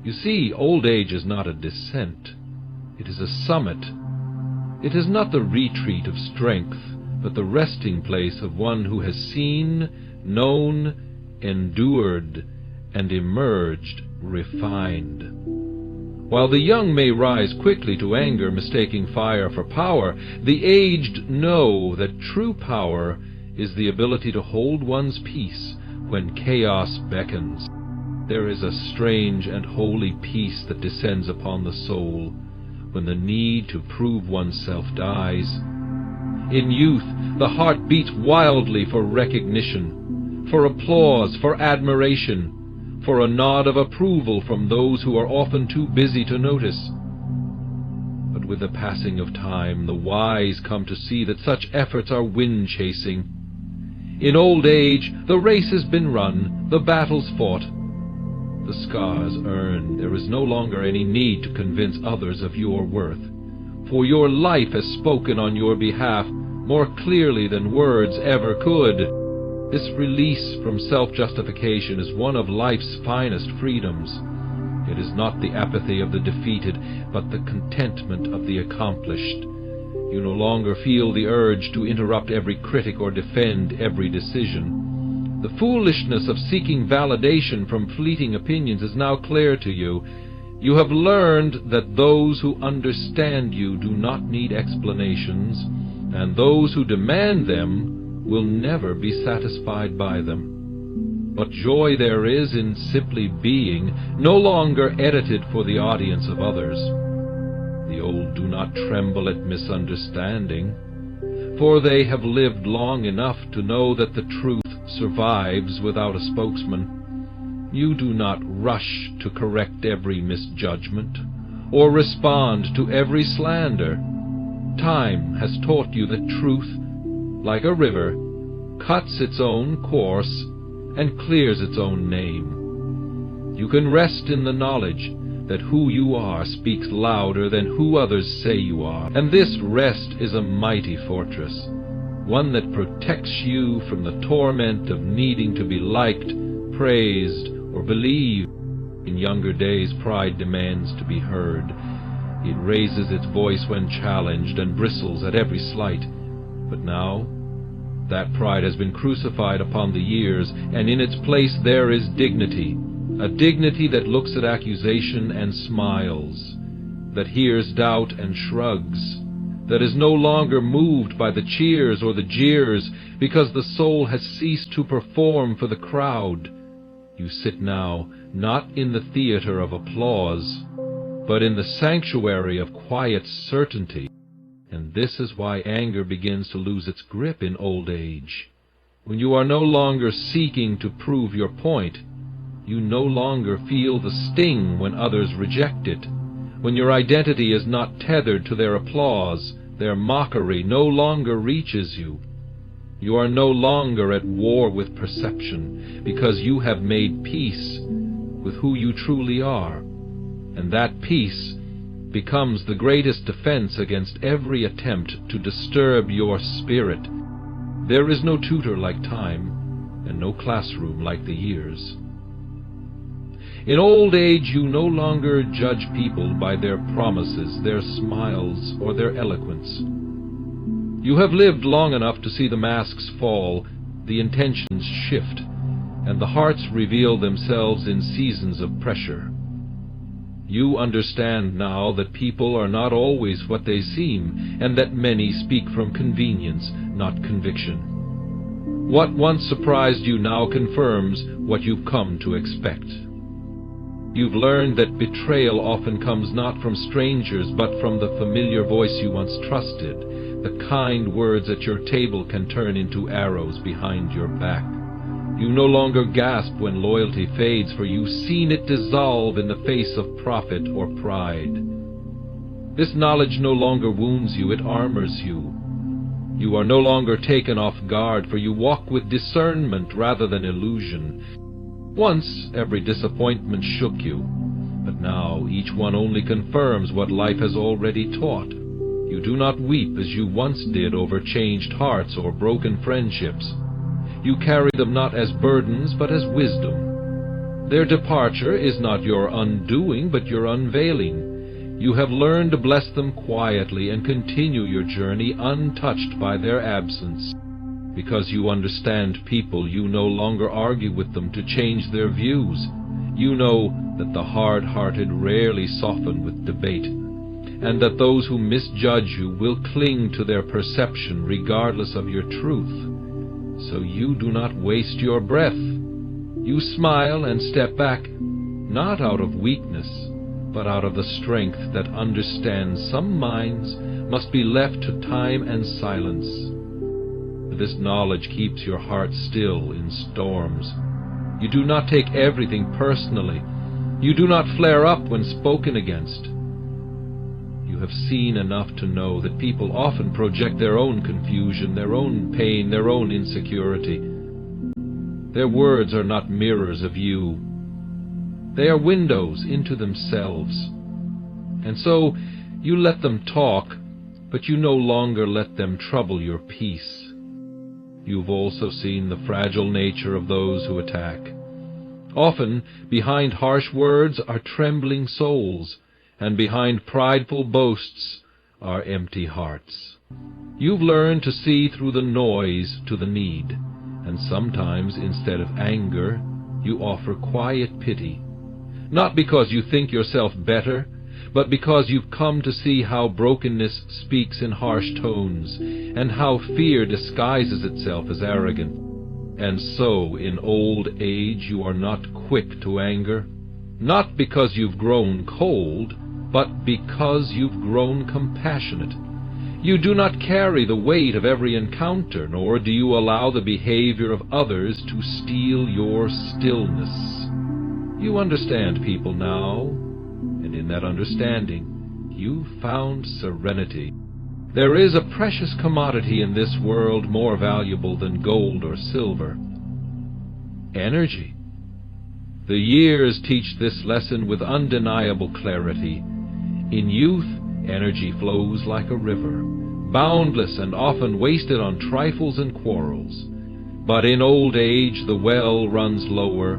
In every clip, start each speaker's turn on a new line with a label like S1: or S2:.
S1: You see, old age is not a descent. It is a summit. It is not the retreat of strength, but the resting place of one who has seen, known, endured, and emerged refined. While the young may rise quickly to anger, mistaking fire for power, the aged know that true power is the ability to hold one's peace when chaos beckons. There is a strange and holy peace that descends upon the soul when the need to prove oneself dies. In youth, the heart beats wildly for recognition, for applause, for admiration, for a nod of approval from those who are often too busy to notice. But with the passing of time, the wise come to see that such efforts are wind-chasing. In old age, the race has been run, the battles fought, the scars earned. There is no longer any need to convince others of your worth, for your life has spoken on your behalf more clearly than words ever could. This release from self-justification is one of life's finest freedoms. It is not the apathy of the defeated, but the contentment of the accomplished. You no longer feel the urge to interrupt every critic or defend every decision. The foolishness of seeking validation from fleeting opinions is now clear to you. You have learned that those who understand you do not need explanations, and those who demand them will never be satisfied by them. What joy there is in simply being, no longer edited for the audience of others. The old do not tremble at misunderstanding, for they have lived long enough to know that the truth survives without a spokesman. You do not rush to correct every misjudgment, or respond to every slander. Time has taught you that truth, like a river, cuts its own course and clears its own name. You can rest in the knowledge that who you are speaks louder than who others say you are, and this rest is a mighty fortress, one that protects you from the torment of needing to be liked, praised, or believed. In younger days, pride demands to be heard. It raises its voice when challenged and bristles at every slight. But now, that pride has been crucified upon the years, and in its place there is dignity, a dignity that looks at accusation and smiles, that hears doubt and shrugs, that is no longer moved by the cheers or the jeers, because the soul has ceased to perform for the crowd. You sit now not in the theater of applause, but in the sanctuary of quiet certainty. And this is why anger begins to lose its grip in old age. When you are no longer seeking to prove your point, you no longer feel the sting when others reject it. When your identity is not tethered to their applause, their mockery no longer reaches you. You are no longer at war with perception, because you have made peace with who you truly are. And that peace becomes the greatest defense against every attempt to disturb your spirit. There is no tutor like time, and no classroom like the years. In old age you no longer judge people by their promises, their smiles, or their eloquence. You have lived long enough to see the masks fall, the intentions shift, and the hearts reveal themselves in seasons of pressure. You understand now that people are not always what they seem, and that many speak from convenience, not conviction. What once surprised you now confirms what you've come to expect. You've learned that betrayal often comes not from strangers, but from the familiar voice you once trusted. The kind words at your table can turn into arrows behind your back. You no longer gasp when loyalty fades, for you've seen it dissolve in the face of profit or pride. This knowledge no longer wounds you, it armors you. You are no longer taken off guard, for you walk with discernment rather than illusion. Once every disappointment shook you, but now each one only confirms what life has already taught. You do not weep as you once did over changed hearts or broken friendships. You carry them not as burdens, but as wisdom. Their departure is not your undoing, but your unveiling. You have learned to bless them quietly and continue your journey untouched by their absence. Because you understand people, you no longer argue with them to change their views. You know that the hard-hearted rarely soften with debate, and that those who misjudge you will cling to their perception regardless of your truth. So you do not waste your breath. You smile and step back, not out of weakness, but out of the strength that understands some minds must be left to time and silence. This knowledge keeps your heart still in storms. You do not take everything personally. You do not flare up when spoken against. You have seen enough to know that people often project their own confusion, their own pain, their own insecurity. Their words are not mirrors of you. They are windows into themselves. And so you let them talk, but you no longer let them trouble your peace. You've also seen the fragile nature of those who attack. Often, behind harsh words are trembling souls, and behind prideful boasts are empty hearts. You've learned to see through the noise to the need, and sometimes, instead of anger, you offer quiet pity, not because you think yourself better, but because you've come to see how brokenness speaks in harsh tones, and how fear disguises itself as arrogance. And so, in old age, you are not quick to anger, not because you've grown cold, but because you've grown compassionate. You do not carry the weight of every encounter, nor do you allow the behavior of others to steal your stillness. You understand people now, and in that understanding, you've found serenity. There is a precious commodity in this world more valuable than gold or silver: energy. The years teach this lesson with undeniable clarity. In youth, energy flows like a river, boundless and often wasted on trifles and quarrels. But in old age the well runs lower,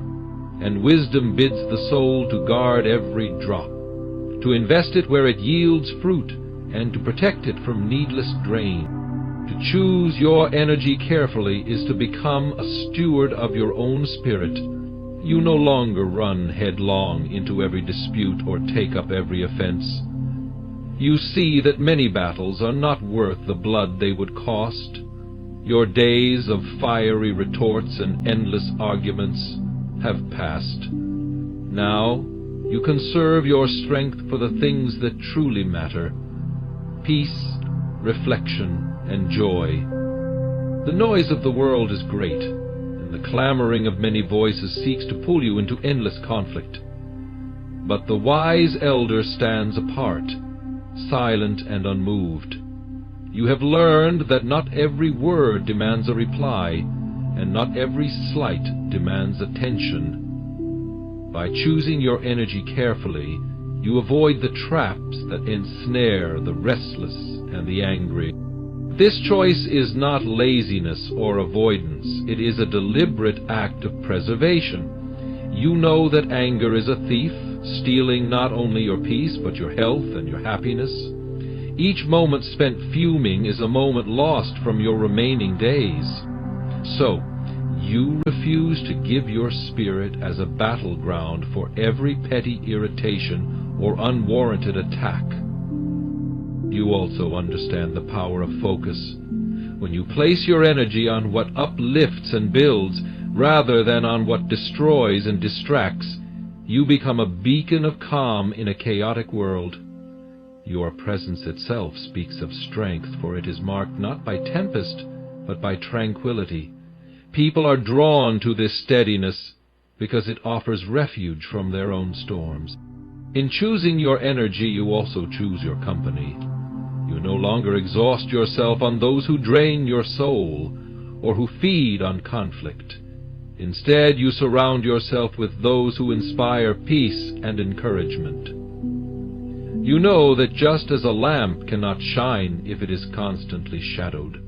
S1: and wisdom bids the soul to guard every drop, to invest it where it yields fruit, and to protect it from needless drain. To choose your energy carefully is to become a steward of your own spirit. You no longer run headlong into every dispute or take up every offense. You see that many battles are not worth the blood they would cost. Your days of fiery retorts and endless arguments have passed. Now you conserve your strength for the things that truly matter: peace, reflection, and joy. The noise of the world is great, and the clamoring of many voices seeks to pull you into endless conflict. But the wise elder stands apart, silent and unmoved. You have learned that not every word demands a reply, and not every slight demands attention. By choosing your energy carefully, you avoid the traps that ensnare the restless and the angry. This choice is not laziness or avoidance. It is a deliberate act of preservation. You know that anger is a thief, stealing not only your peace but your health and your happiness. Each moment spent fuming is a moment lost from your remaining days. So, you refuse to give your spirit as a battleground for every petty irritation or unwarranted attack. You also understand the power of focus. When you place your energy on what uplifts and builds, rather than on what destroys and distracts, you become a beacon of calm in a chaotic world. Your presence itself speaks of strength, for it is marked not by tempest, but by tranquility. People are drawn to this steadiness because it offers refuge from their own storms. In choosing your energy, you also choose your company. You no longer exhaust yourself on those who drain your soul or who feed on conflict. Instead, you surround yourself with those who inspire peace and encouragement. You know that just as a lamp cannot shine if it is constantly shadowed,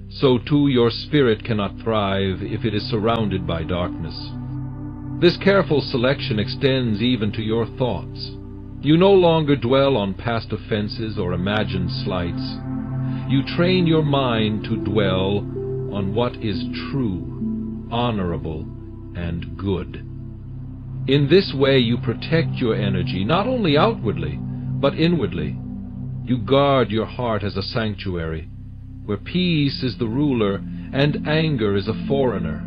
S1: so too your spirit cannot thrive if it is surrounded by darkness. This careful selection extends even to your thoughts. You no longer dwell on past offenses or imagined slights. You train your mind to dwell on what is true, honorable, and good. In this way you protect your energy, not only outwardly, but inwardly. You guard your heart as a sanctuary, where peace is the ruler and anger is a foreigner.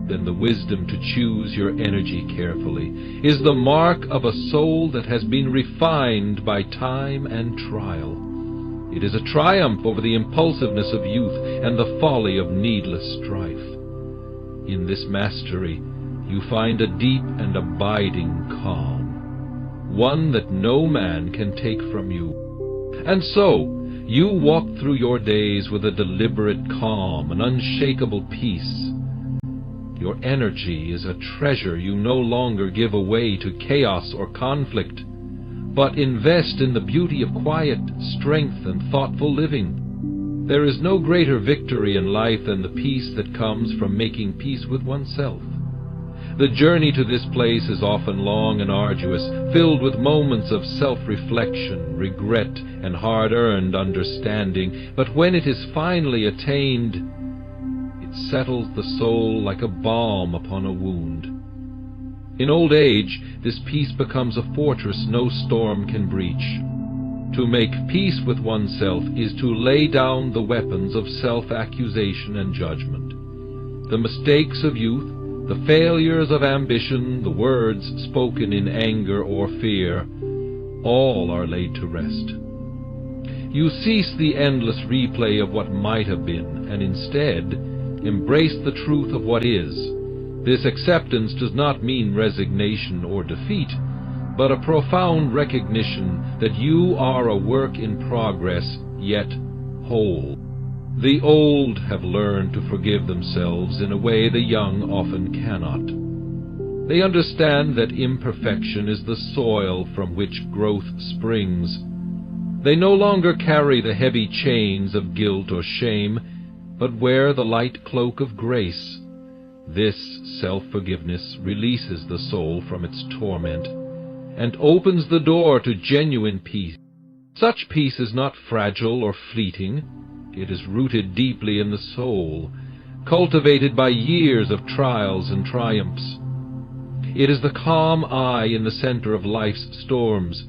S1: Then the wisdom to choose your energy carefully is the mark of a soul that has been refined by time and trial. It is a triumph over the impulsiveness of youth and the folly of needless strife. In this mastery you find a deep and abiding calm, one that no man can take from you. And so you walk through your days with a deliberate calm, an unshakable peace. Your energy is a treasure you no longer give away to chaos or conflict, but invest in the beauty of quiet, strength, and thoughtful living. There is no greater victory in life than the peace that comes from making peace with oneself. The journey to this place is often long and arduous, filled with moments of self-reflection, regret, and hard-earned understanding, but when it is finally attained, it settles the soul like a balm upon a wound. In old age, this peace becomes a fortress no storm can breach. To make peace with oneself is to lay down the weapons of self-accusation and judgment. The mistakes of youth, the failures of ambition, the words spoken in anger or fear, all are laid to rest. You cease the endless replay of what might have been, and instead embrace the truth of what is. This acceptance does not mean resignation or defeat, but a profound recognition that you are a work in progress, yet whole. The old have learned to forgive themselves in a way the young often cannot. They understand that imperfection is the soil from which growth springs. They no longer carry the heavy chains of guilt or shame, but wear the light cloak of grace. This self-forgiveness releases the soul from its torment and opens the door to genuine peace. Such peace is not fragile or fleeting. It is rooted deeply in the soul, cultivated by years of trials and triumphs. It is the calm eye in the center of life's storms.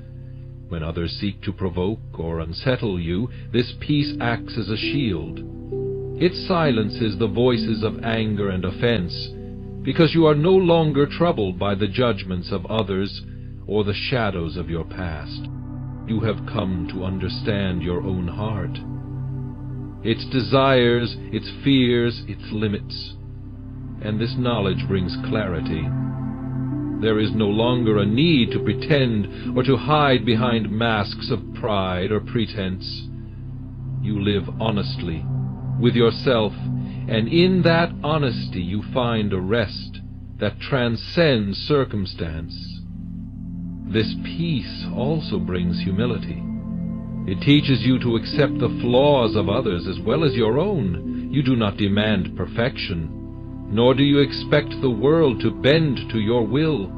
S1: When others seek to provoke or unsettle you, this peace acts as a shield. It silences the voices of anger and offense, because you are no longer troubled by the judgments of others or the shadows of your past. You have come to understand your own heart, its desires, its fears, its limits, and this knowledge brings clarity. There is no longer a need to pretend or to hide behind masks of pride or pretense. You live honestly with yourself, and in that honesty you find a rest that transcends circumstance. This peace also brings humility. It teaches you to accept the flaws of others as well as your own. You do not demand perfection, nor do you expect the world to bend to your will.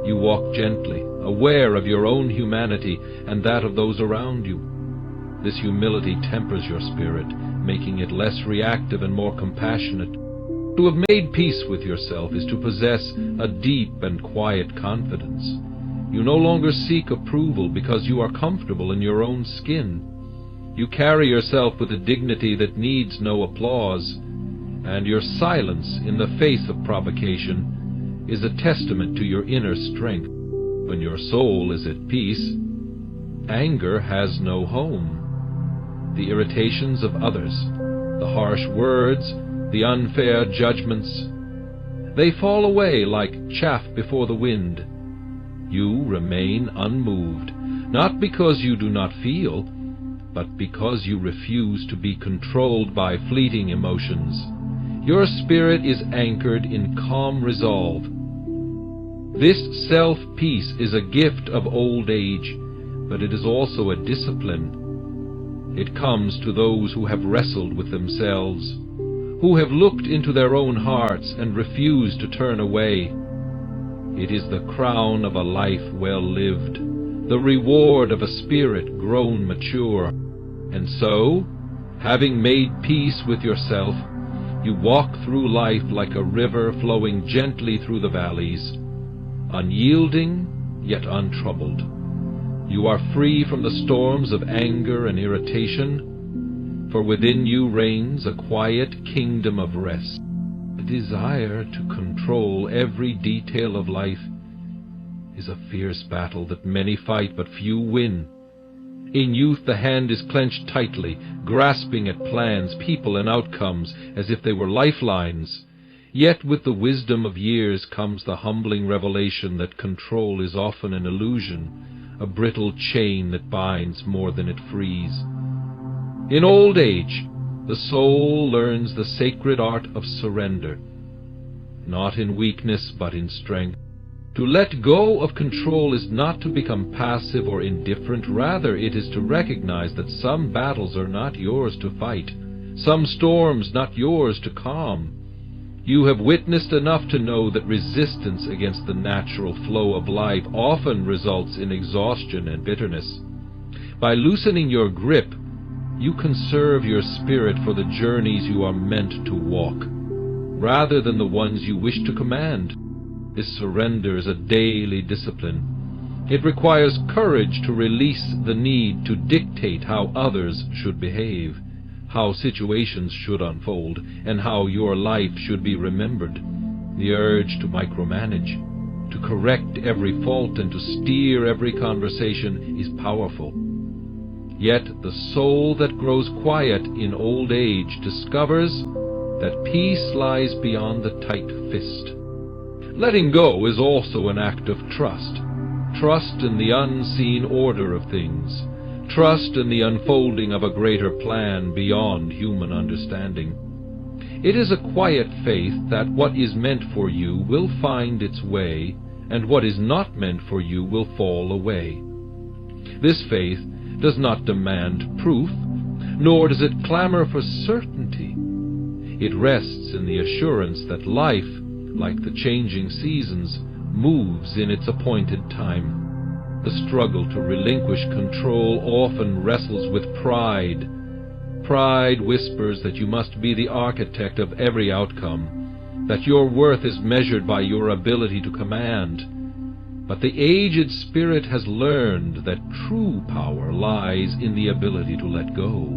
S1: You walk gently, aware of your own humanity and that of those around you. This humility tempers your spirit, making it less reactive and more compassionate. To have made peace with yourself is to possess a deep and quiet confidence. You no longer seek approval because you are comfortable in your own skin. You carry yourself with a dignity that needs no applause, and your silence in the face of provocation is a testament to your inner strength. When your soul is at peace, anger has no home. The irritations of others, the harsh words, the unfair judgments, they fall away like chaff before the wind. You remain unmoved, not because you do not feel, but because you refuse to be controlled by fleeting emotions. Your spirit is anchored in calm resolve. This self-peace is a gift of old age, but it is also a discipline. It comes to those who have wrestled with themselves, who have looked into their own hearts and refused to turn away. It is the crown of a life well lived, the reward of a spirit grown mature. And so, having made peace with yourself, you walk through life like a river flowing gently through the valleys, unyielding yet untroubled. You are free from the storms of anger and irritation, for within you reigns a quiet kingdom of rest. The desire to control every detail of life is a fierce battle that many fight but few win. In youth the hand is clenched tightly, grasping at plans, people, and outcomes as if they were lifelines. Yet with the wisdom of years comes the humbling revelation that control is often an illusion, a brittle chain that binds more than it frees. In old age, the soul learns the sacred art of surrender, not in weakness but in strength. To let go of control is not to become passive or indifferent. Rather, it is to recognize that some battles are not yours to fight, some storms not yours to calm. You have witnessed enough to know that resistance against the natural flow of life often results in exhaustion and bitterness. By loosening your grip, you conserve your spirit for the journeys you are meant to walk, rather than the ones you wish to command. This surrender is a daily discipline. It requires courage to release the need to dictate how others should behave, how situations should unfold, and how your life should be remembered. The urge to micromanage, to correct every fault, and to steer every conversation is powerful. Yet the soul that grows quiet in old age discovers that peace lies beyond the tight fist. Letting go is also an act of trust. Trust in the unseen order of things. Trust in the unfolding of a greater plan beyond human understanding. It is a quiet faith that what is meant for you will find its way, and what is not meant for you will fall away. This faith does not demand proof, nor does it clamor for certainty. It rests in the assurance that life, like the changing seasons, moves in its appointed time. The struggle to relinquish control often wrestles with pride. Pride whispers that you must be the architect of every outcome, that your worth is measured by your ability to command. But the aged spirit has learned that true power lies in the ability to let go.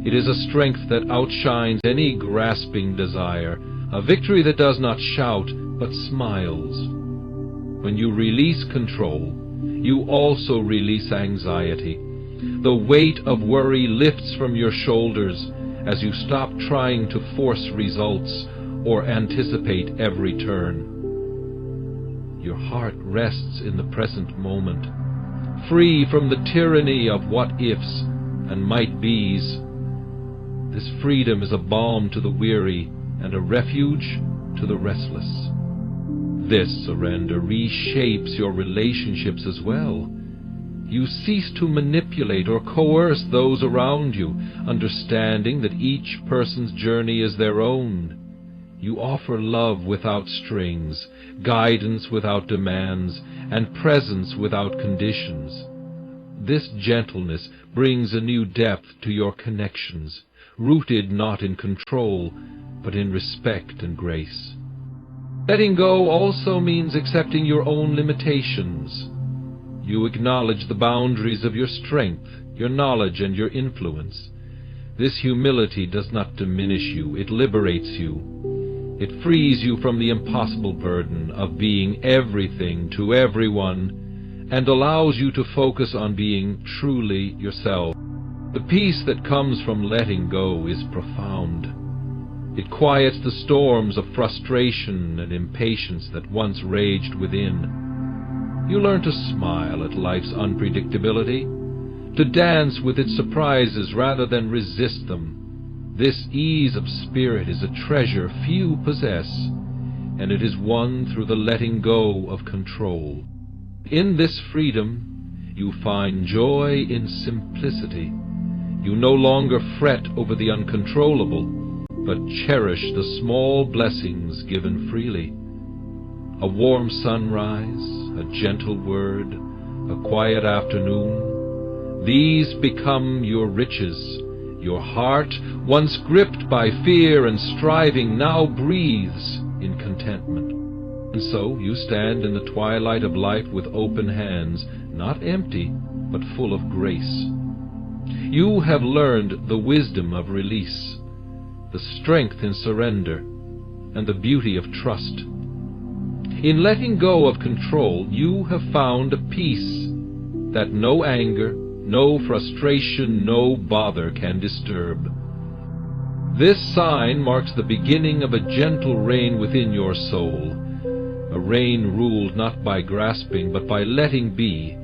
S1: It is a strength that outshines any grasping desire, a victory that does not shout but smiles. When you release control, you also release anxiety. The weight of worry lifts from your shoulders as you stop trying to force results or anticipate every turn. Your heart rests in the present moment, free from the tyranny of what-ifs and might-be's. This freedom is a balm to the weary and a refuge to the restless. This surrender reshapes your relationships as well. You cease to manipulate or coerce those around you, understanding that each person's journey is their own. You offer love without strings, guidance without demands, and presence without conditions. This gentleness brings a new depth to your connections, rooted not in control, but in respect and grace. Letting go also means accepting your own limitations. You acknowledge the boundaries of your strength, your knowledge, and your influence. This humility does not diminish you, it liberates you. It frees you from the impossible burden of being everything to everyone, and allows you to focus on being truly yourself. The peace that comes from letting go is profound. It quiets the storms of frustration and impatience that once raged within. You learn to smile at life's unpredictability, to dance with its surprises rather than resist them. This ease of spirit is a treasure few possess, and it is won through the letting go of control. In this freedom, you find joy in simplicity. You no longer fret over the uncontrollable, but cherish the small blessings given freely. A warm sunrise, a gentle word, a quiet afternoon, these become your riches. Your heart, once gripped by fear and striving, now breathes in contentment. And so you stand in the twilight of life with open hands, not empty, but full of grace. You have learned the wisdom of release, the strength in surrender, and the beauty of trust. In letting go of control, you have found a peace that no anger, no frustration, no bother can disturb. This sign marks the beginning of a gentle reign within your soul, a reign ruled not by grasping, but by letting be,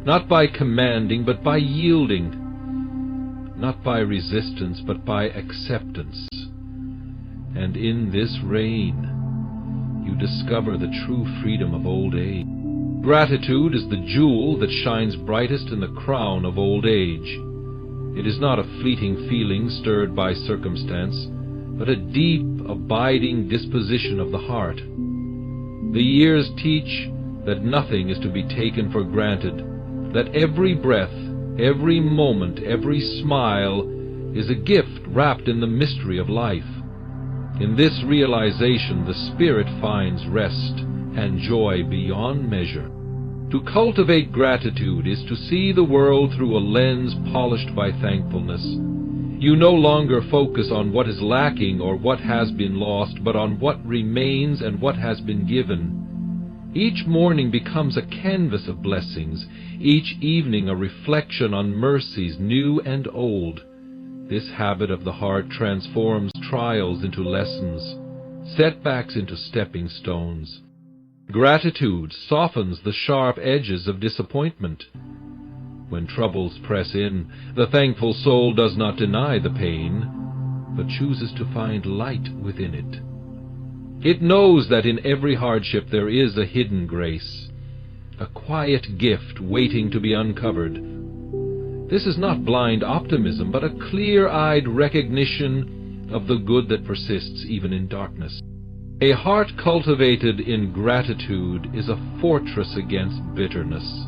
S1: not by commanding, but by yielding, not by resistance, but by acceptance. And in this reign, you discover the true freedom of old age. Gratitude is the jewel that shines brightest in the crown of old age. It is not a fleeting feeling stirred by circumstance, but a deep, abiding disposition of the heart. The years teach that nothing is to be taken for granted, that every breath, every moment, every smile is a gift wrapped in the mystery of life. In this realization, the spirit finds rest and joy beyond measure. To cultivate gratitude is to see the world through a lens polished by thankfulness. You no longer focus on what is lacking or what has been lost, but on what remains and what has been given. Each morning becomes a canvas of blessings, each evening a reflection on mercies new and old. This habit of the heart transforms trials into lessons, setbacks into stepping stones. Gratitude softens the sharp edges of disappointment. When troubles press in, the thankful soul does not deny the pain, but chooses to find light within it. It knows that in every hardship there is a hidden grace, a quiet gift waiting to be uncovered. This is not blind optimism, but a clear-eyed recognition of the good that persists even in darkness. A heart cultivated in gratitude is a fortress against bitterness.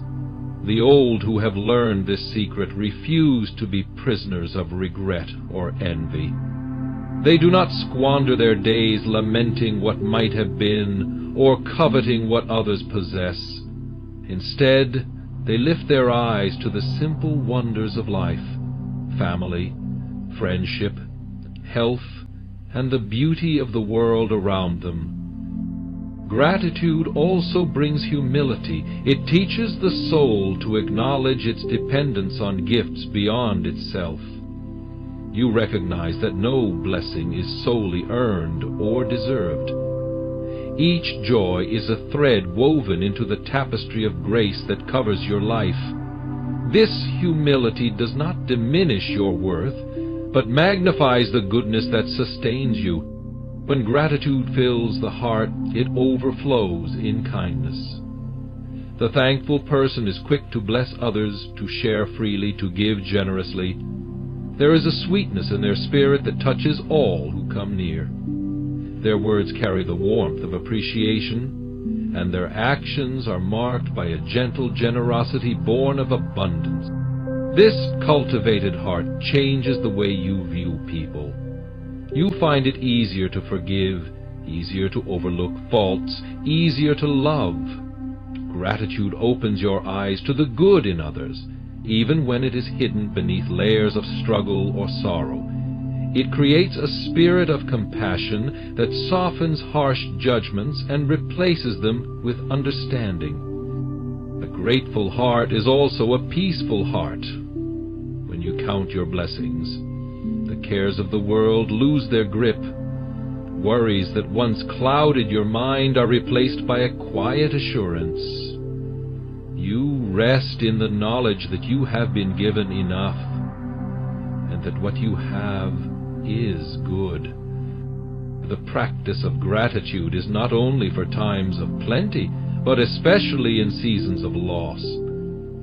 S1: The old who have learned this secret refuse to be prisoners of regret or envy. They do not squander their days lamenting what might have been or coveting what others possess. Instead, they lift their eyes to the simple wonders of life, family, friendship, health, and the beauty of the world around them. Gratitude also brings humility. It teaches the soul to acknowledge its dependence on gifts beyond itself. You recognize that no blessing is solely earned or deserved. Each joy is a thread woven into the tapestry of grace that covers your life. This humility does not diminish your worth, but magnifies the goodness that sustains you. When gratitude fills the heart, it overflows in kindness. The thankful person is quick to bless others, to share freely, to give generously. There is a sweetness in their spirit that touches all who come near. Their words carry the warmth of appreciation, and their actions are marked by a gentle generosity born of abundance. This cultivated heart changes the way you view people. You find it easier to forgive, easier to overlook faults, easier to love. Gratitude opens your eyes to the good in others, even when it is hidden beneath layers of struggle or sorrow. It creates a spirit of compassion that softens harsh judgments and replaces them with understanding. A grateful heart is also a peaceful heart. When you count your blessings, the cares of the world lose their grip. Worries that once clouded your mind are replaced by a quiet assurance. You rest in the knowledge that you have been given enough, and that what you have is good. The practice of gratitude is not only for times of plenty, but especially in seasons of loss.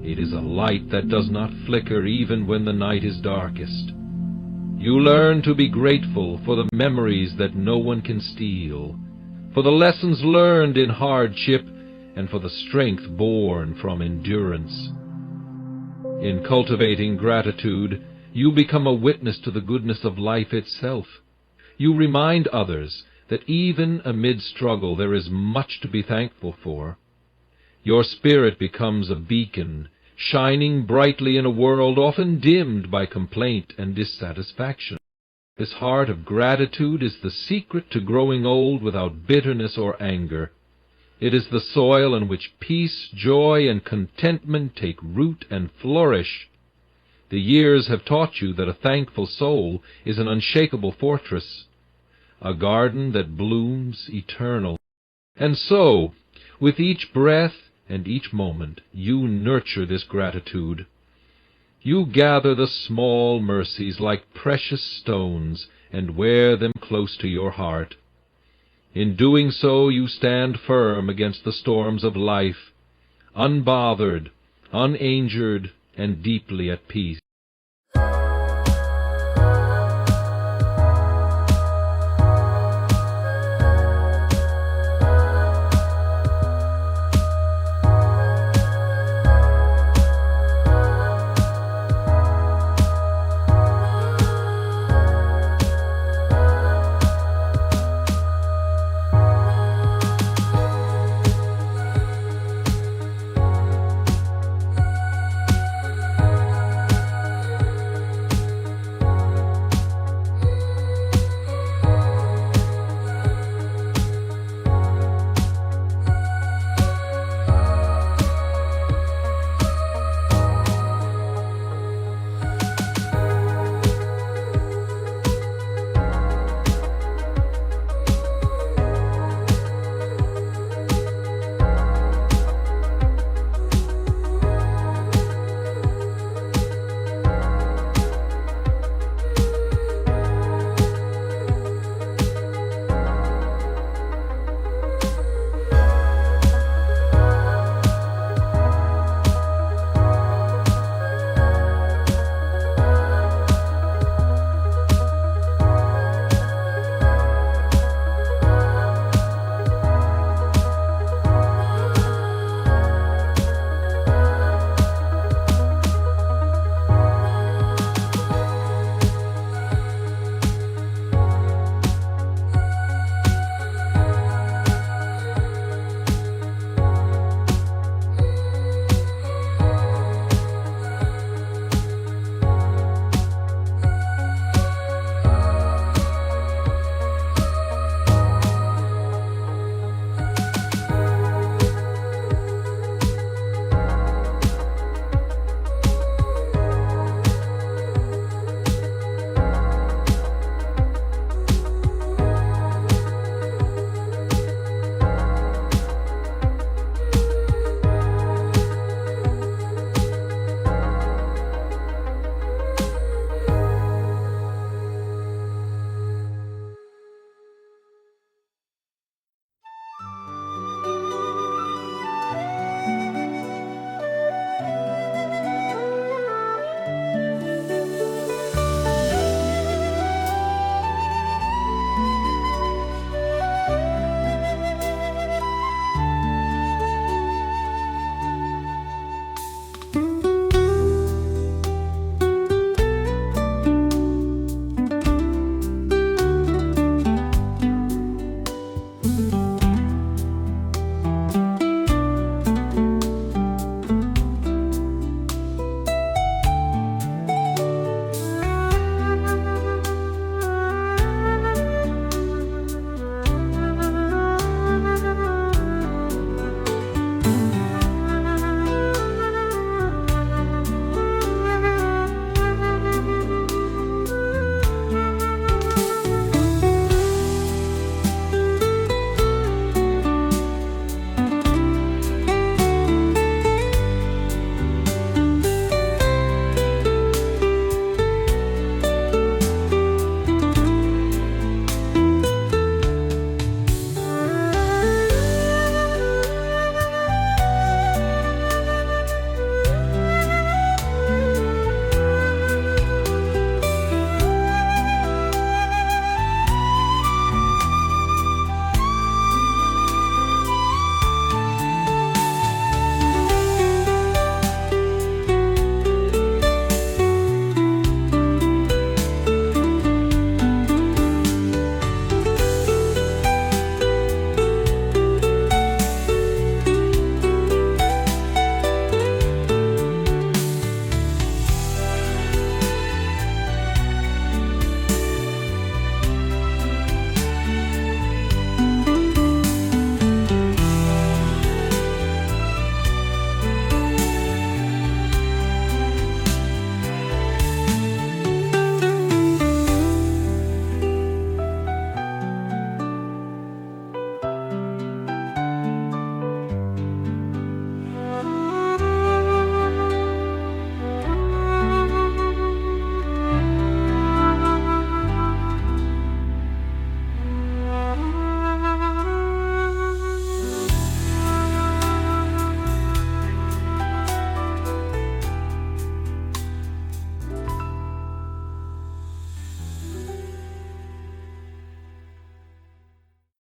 S1: It is a light that does not flicker even when the night is darkest. You learn to be grateful for the memories that no one can steal, for the lessons learned in hardship, and for the strength born from endurance. In cultivating gratitude, you become a witness to the goodness of life itself. You remind others that even amid struggle there is much to be thankful for. Your spirit becomes a beacon, shining brightly in a world often dimmed by complaint and dissatisfaction. This heart of gratitude is the secret to growing old without bitterness or anger. It is the soil in which peace, joy, and contentment take root and flourish. The years have taught you that a thankful soul is an unshakable fortress, a garden that blooms eternal. And so, with each breath and each moment, you nurture this gratitude. You gather the small mercies like precious stones and wear them close to your heart. In doing so, you stand firm against the storms of life, unbothered, uninjured, and deeply at peace.